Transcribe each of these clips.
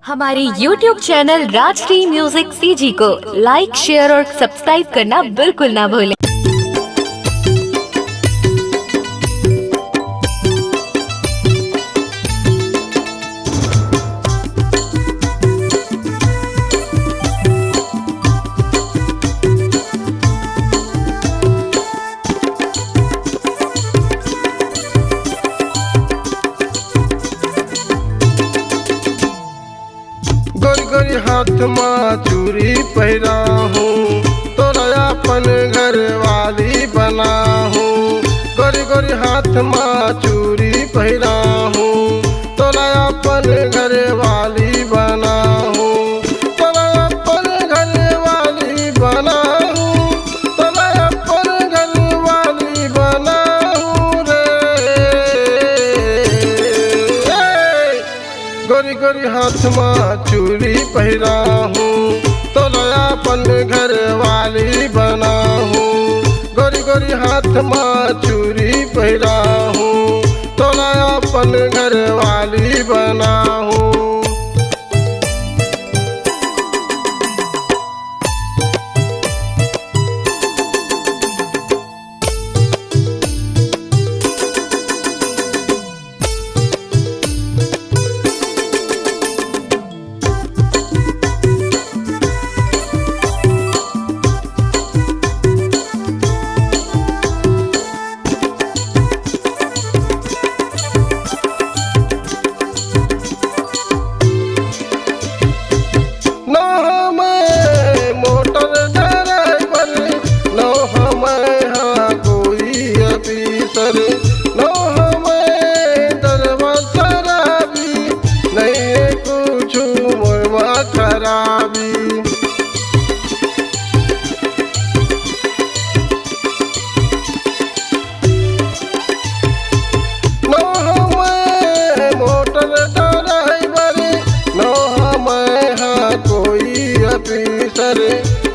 हमारे YouTube channel Rajshri music CG को लाइक, share और सब्सक्राइब करना बिल्कुल ना भूलें। गोरी गोरी हाथ में चूड़ी पहिरा हूँ, तोरा अपन घर वाली बना हूँ। गोरी गोरी हाथ में चूड़ी पहिरा हूँ, तोरा अपन घर वाली बना हूँ। तोरा अपन घर वाली बना हूँ, तोरा अपन घर वाली बना हूँ रे। गोरी गोरी हाथ में चूड़ी पहिरा हूँ, तोरा अपन घर वाली बना हूँ। गोरी गोरी हाथ में चूड़ी पहिरा हूँ, तोरा अपन घर वाली बना हूँ।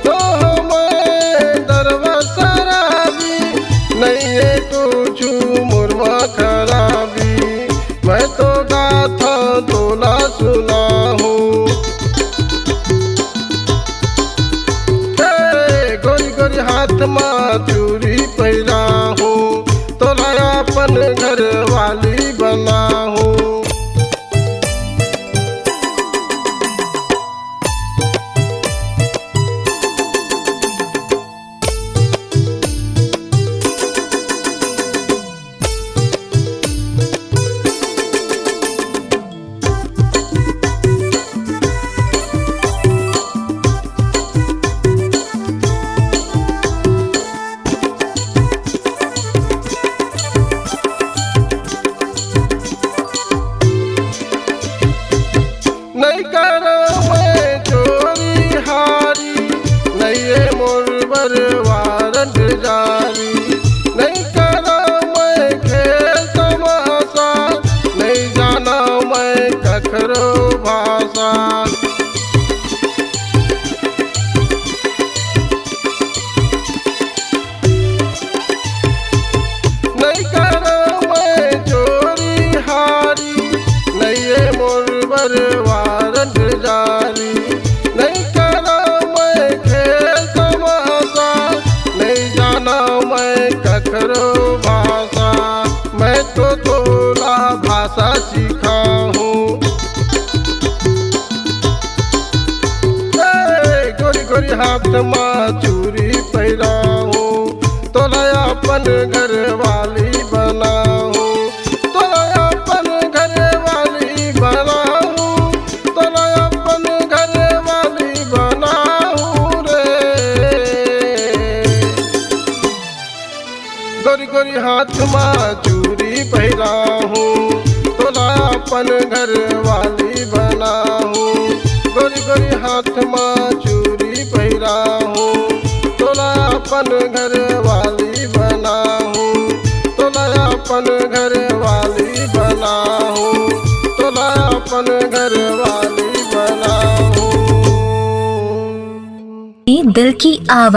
तो हमें दरवा शराबी नहीं है कुछ मुर्मा खराबी। मैं तो गाथा तोला सुना हूँ, गोरी गोरी हाथ में चूड़ी पहिरा हूँ, तोरा अपन घर वाली बना हूँ। नहीं करो मैं चोरी हारी, नहीं ये मोर वारंट जारी। नहीं करो मैं खेल तमाशा, नहीं जाना मैं कखरो भाषा। नहीं करो मैं चोरी हारी, नहीं ये मोर वारंट जारी। नहीं करा मैं खेल तमाशा, नहीं जाना मैं कखरो भाषा। मैं तो तोला भाषा सीखा हूँ, गोरी गोरी हाथ में चूड़ी पहिरा हूँ, तोला अपन घर वाली बना हूँ। तोला अपन घर वाली बना हूँ, तोला अपन घर वाली बना हूँ रे। गोरी गोरी हाथ में चूड़ी पहिरा हूँ, तोला अपन घर वाली बना हूँ। गोरी गोरी हाथ में चूड़ी पहिरा हूँ, तोला अपन घर वाली बना हूँ। तोला अपन घर वाली बना हूँ, तोला अपन घर वाली बना हूँ। दिल की आवाज़।